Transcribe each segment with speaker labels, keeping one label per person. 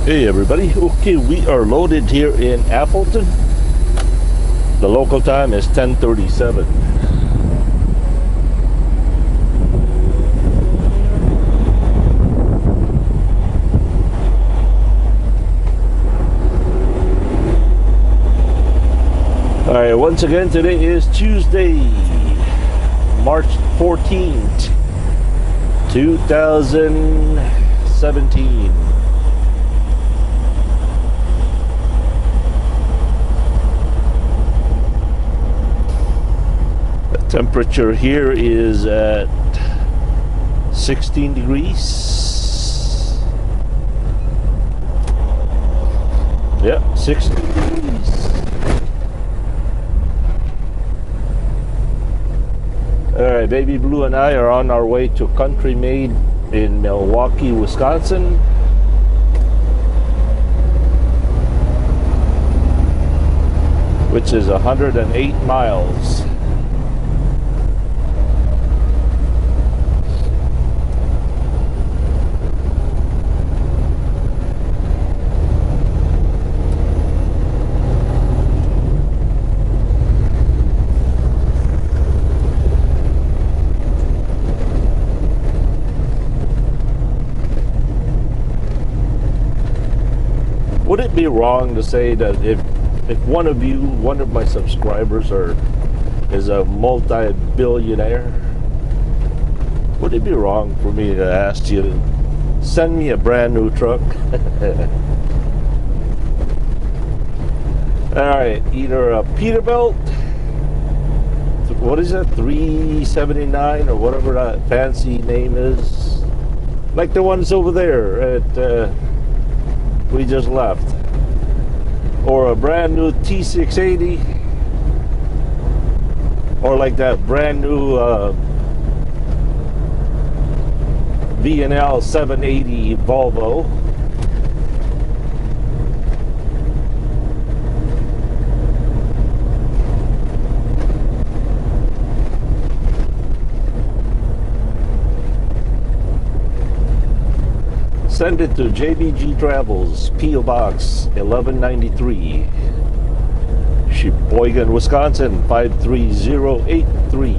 Speaker 1: Hey everybody, okay, we are loaded here in Appleton. The local time is 10:37. Alright, once again, today is Tuesday, March 14th, 2017. Temperature here is at 16 degrees. Yeah, 16 degrees. Alright, Baby Blue and I are on our way to Country Made in Milwaukee, Wisconsin. Which is 108 miles. Would it be wrong to say that if one of my subscribers is a multi-billionaire, would it be wrong for me to ask you to send me a brand new truck? Alright, either a Peterbilt, what is that, 379 or whatever that fancy name is, like the ones over there at we just left, or a brand new T680, or like that brand new V&L 780 Volvo. Send it to JBG Travels, P.O. Box 1193, Sheboygan, Wisconsin 53083.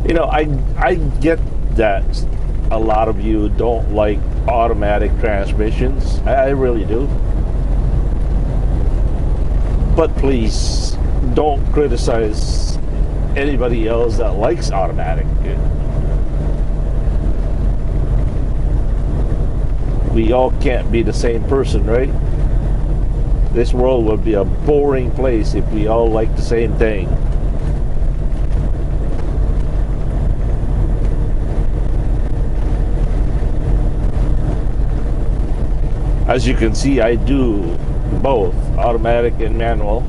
Speaker 1: You know, I get that a lot of you don't like automatic transmissions. I really do. But please don't criticize anybody else that likes automatic. We all can't be the same person, right? This world would be a boring place if we all like the same thing. As you can see, I do both automatic and manual,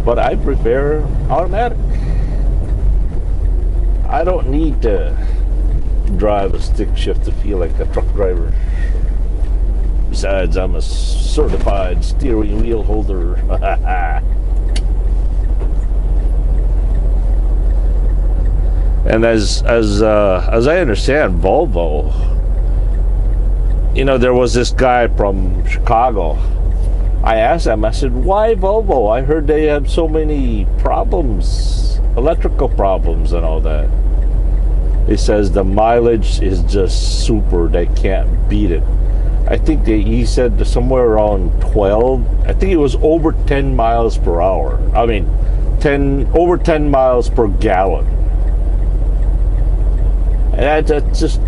Speaker 1: but I prefer automatic. I don't need to drive a stick shift to feel like a truck driver. Besides, I'm a certified steering wheel holder. And as I understand, Volvo, you know, there was this guy from Chicago. I asked him, I said, why Volvo? I heard they have so many problems, electrical problems and all that. He says the mileage is just super. They can't beat it. I think he said somewhere around 12. I think it was over 10 miles per hour. I mean, over 10 miles per gallon. And that's just,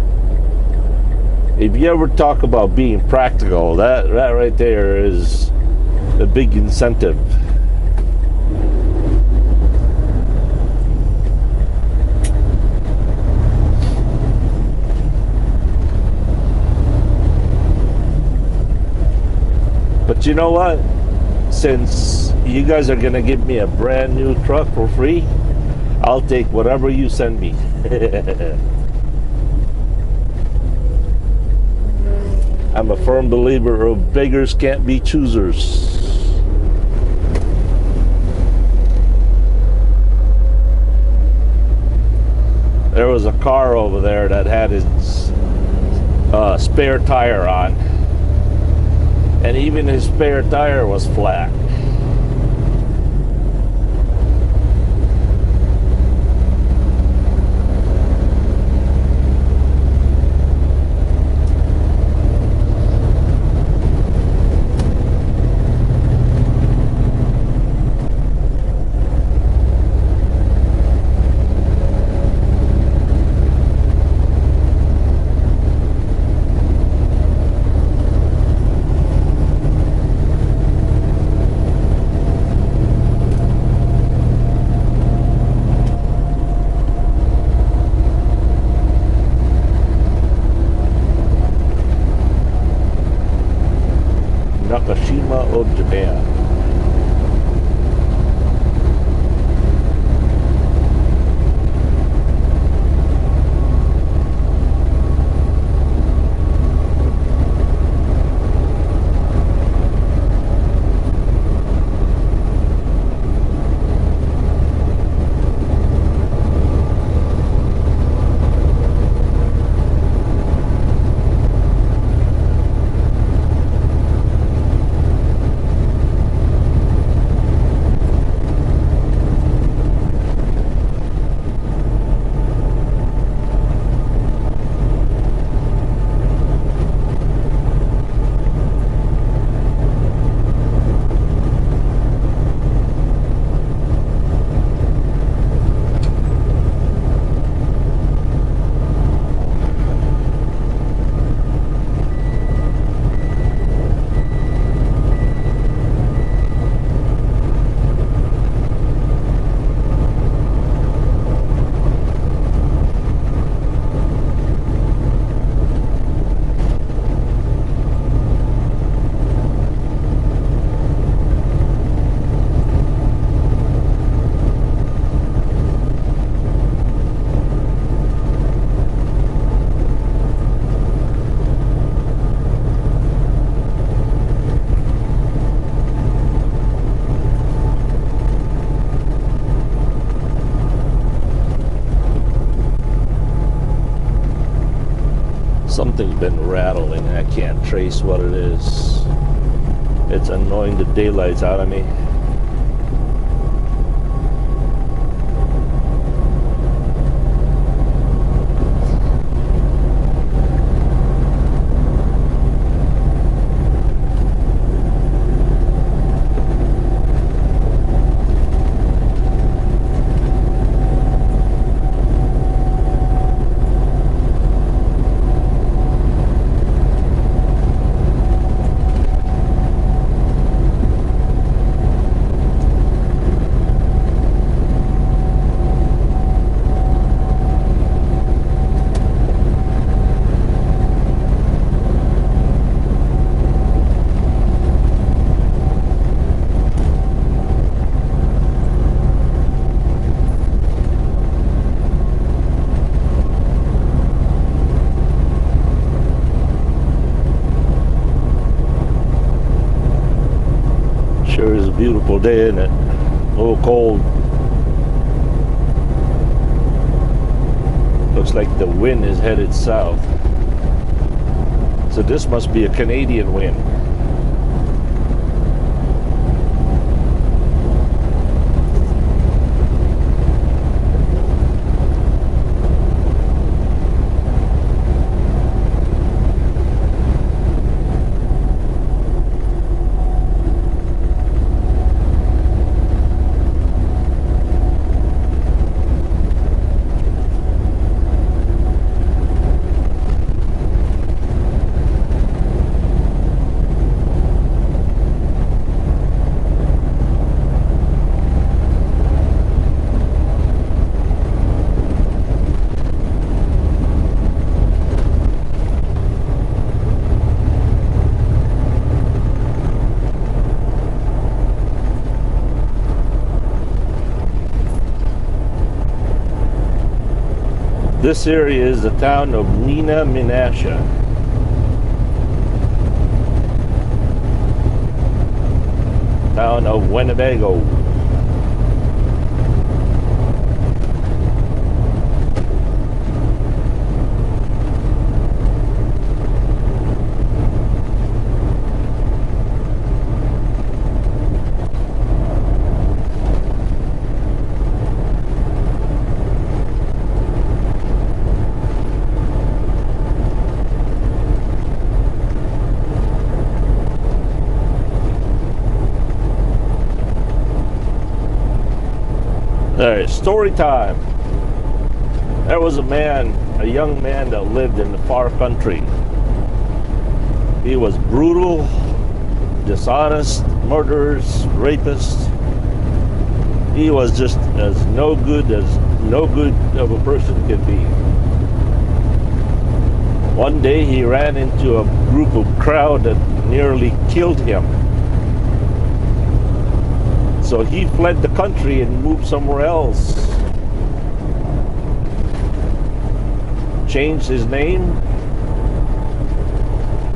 Speaker 1: if you ever talk about being practical, that right there is a big incentive. But you know what? Since you guys are gonna give me a brand new truck for free, I'll take whatever you send me. I'm a firm believer of beggars can't be choosers. there was a car over there that had its spare tire on, and even his spare tire was flat. Nakashima of Japan. Something's been rattling and I can't trace what it is. It's annoying the daylights out of me. Sure is a beautiful day, isn't it? A little cold. Looks like the wind is headed south. So this must be a Canadian wind. This area is the town of Nina Menasha. Town of Winnebago. All right, story time. There was a young man that lived in the far country. He was brutal, dishonest, murderers, rapist. He was just as no good of a person could be. One day he ran into a group of crowd that nearly killed him. So he fled the country and moved somewhere else. Changed his name,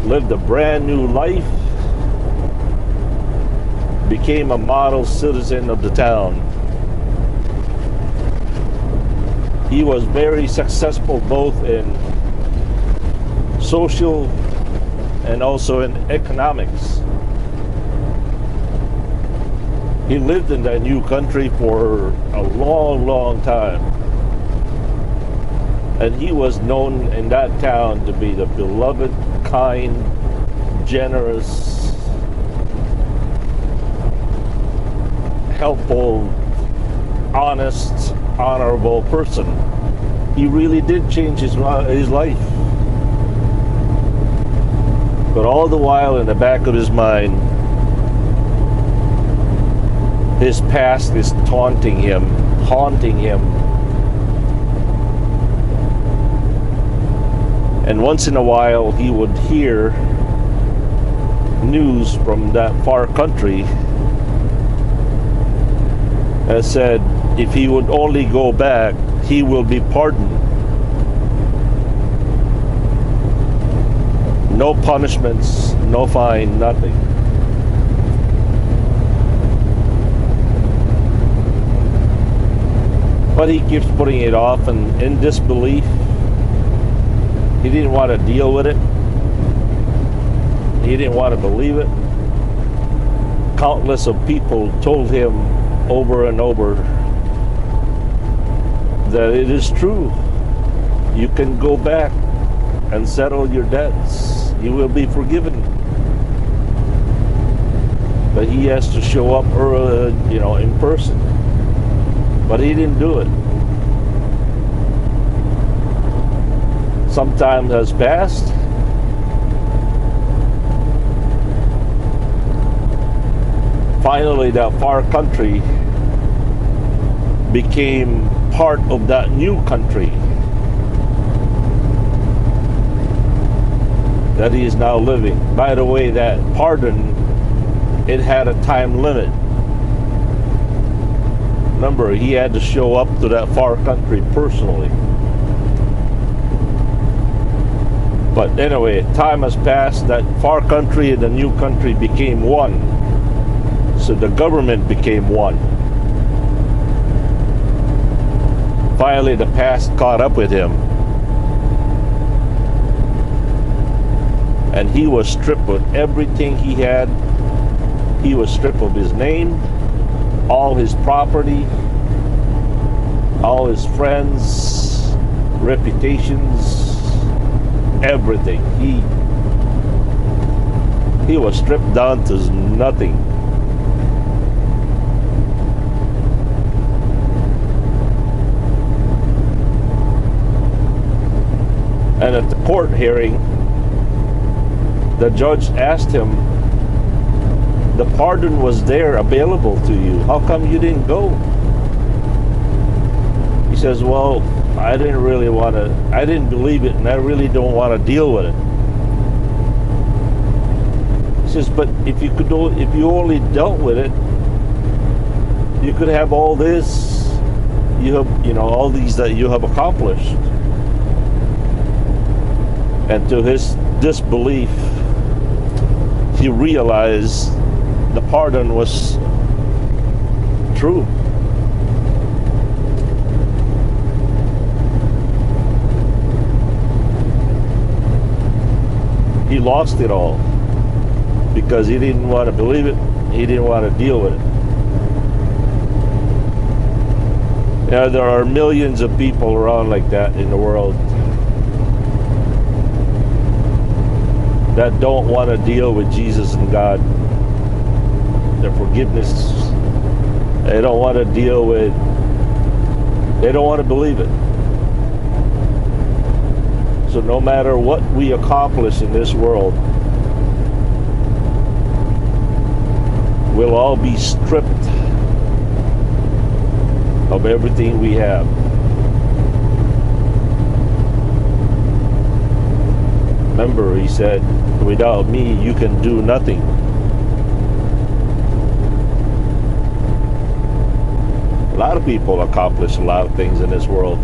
Speaker 1: lived a brand new life, became a model citizen of the town. He was very successful both in social and also in economics. He lived in that new country for a long, long time. And he was known in that town to be the beloved, kind, generous, helpful, honest, honorable person. He really did change his life. But all the while in the back of his mind, his past is taunting him, haunting him. And once in a while he would hear news from that far country that said if he would only go back, he will be pardoned. No punishments, no fine, nothing. But he keeps putting it off, and in disbelief, he didn't want to deal with it. He didn't want to believe it. Countless of people told him over and over that it is true. You can go back and settle your debts. You will be forgiven. But he has to show up early, in person. But he didn't do it. Some time has passed. Finally, that far country became part of that new country that he is now living. By the way, that pardon, it had a time limit. Remember, he had to show up to that far country personally. But anyway, time has passed. That far country and the new country became one. So the government became one. Finally, the past caught up with him. And he was stripped of everything he had. He was stripped of his name, all his property, all his friends, reputations, everything. He was stripped down to nothing. And at the court hearing, the judge asked him, the pardon was there available to you. How come you didn't go? He says, well, I didn't believe it, and I really don't want to deal with it. He says, but if you only dealt with it, you could have all this, all these that you have accomplished. And to his disbelief, he realized the pardon was true. He lost it all because he didn't want to believe it. He didn't want to deal with it. There are millions of people around like that in the world that don't want to deal with Jesus and God, their forgiveness. They don't want to deal with They don't want to believe it. So no matter what we accomplish in this world, we'll all be stripped of everything we have. Remember, he said, without me, you can do nothing. A lot of people accomplish a lot of things in this world.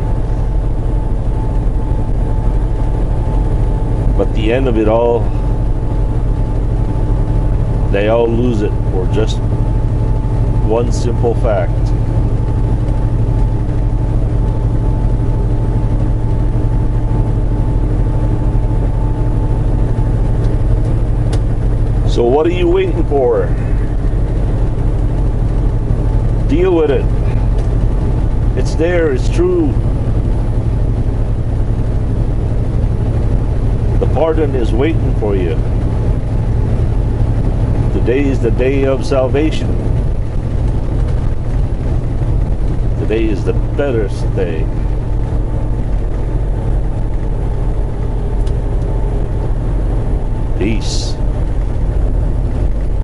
Speaker 1: But the end of it all, they all lose it for just one simple fact. So what are you waiting for? Deal with it. It's there, it's true. The pardon is waiting for you. Today is the day of salvation. Today is the better day. Peace.